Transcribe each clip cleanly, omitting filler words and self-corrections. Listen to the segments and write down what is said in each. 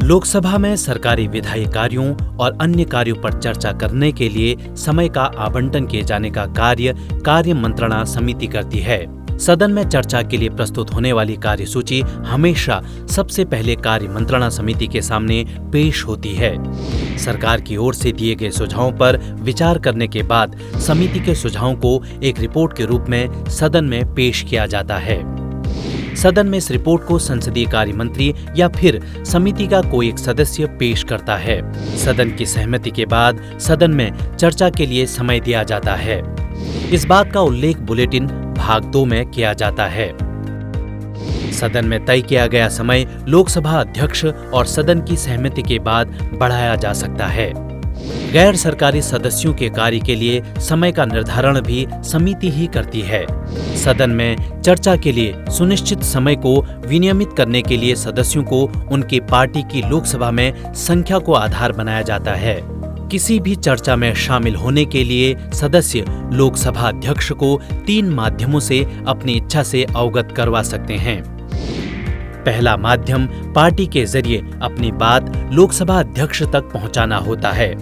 लोकसभा में सरकारी विधायी कार्यों और अन्य कार्यों पर चर्चा करने के लिए समय का आवंटन किए जाने का कार्य मंत्रणा समिति करती है। सदन में चर्चा के लिए प्रस्तुत होने वाली कार्यसूची हमेशा सबसे पहले कार्य मंत्रणा समिति के सामने पेश होती है। सरकार की ओर से दिए गए सुझावों पर विचार करने के बाद समिति के सुझावों को एक रिपोर्ट के रूप में सदन में पेश किया जाता है। सदन में इस रिपोर्ट को संसदीय कार्य मंत्री या फिर समिति का कोई एक सदस्य पेश करता है। सदन की सहमति के बाद सदन में चर्चा के लिए समय दिया जाता है। इस बात का उल्लेख बुलेटिन भाग 2 में किया जाता है। सदन में तय किया गया समय लोकसभा अध्यक्ष और सदन की सहमति के बाद बढ़ाया जा सकता है। गैर सरकारी सदस्यों के कार्य के लिए समय का निर्धारण भी समिति ही करती है। सदन में चर्चा के लिए सुनिश्चित समय को विनियमित करने के लिए सदस्यों को उनकी पार्टी की लोकसभा में संख्या को आधार बनाया जाता है। किसी भी चर्चा में शामिल होने के लिए सदस्य लोकसभा अध्यक्ष को 3 माध्यमों से अपनी इच्छा से अवगत करवा सकते हैं। पहला माध्यम पार्टी के जरिए अपनी बात लोकसभा अध्यक्ष तक पहुंचाना होता है।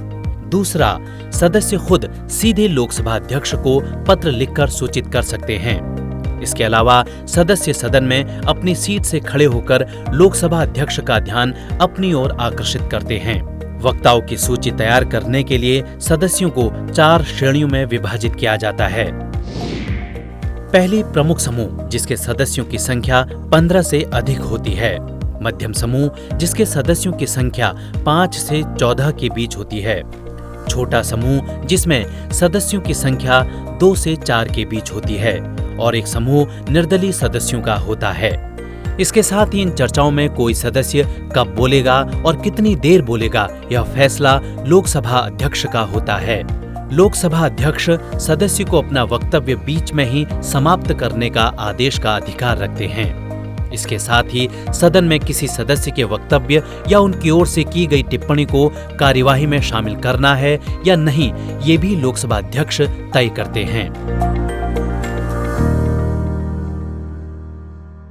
दूसरा, सदस्य खुद सीधे लोकसभा अध्यक्ष को पत्र लिखकर सूचित कर सकते हैं। इसके अलावा सदस्य सदन में अपनी सीट से खड़े होकर लोकसभा अध्यक्ष का ध्यान अपनी ओर आकर्षित करते हैं। वक्ताओं की सूची तैयार करने के लिए सदस्यों को 4 श्रेणियों में विभाजित किया जाता है। पहली, प्रमुख समूह जिसके सदस्यों की संख्या 15 से अधिक होती है। मध्यम समूह जिसके सदस्यों की संख्या 5 से 14 के बीच होती है। छोटा समूह जिसमें सदस्यों की संख्या 2 से 4 के बीच होती है और एक समूह निर्दलीय सदस्यों का होता है। इसके साथ ही इन चर्चाओं में कोई सदस्य कब बोलेगा और कितनी देर बोलेगा यह फैसला लोकसभा अध्यक्ष का होता है। लोकसभा अध्यक्ष सदस्य को अपना वक्तव्य बीच में ही समाप्त करने का आदेश का अधिकार रखते हैं। इसके साथ ही सदन में किसी सदस्य के वक्तव्य या उनकी ओर से की गई टिप्पणी को कार्यवाही में शामिल करना है या नहीं, ये भी लोकसभा अध्यक्ष तय करते हैं।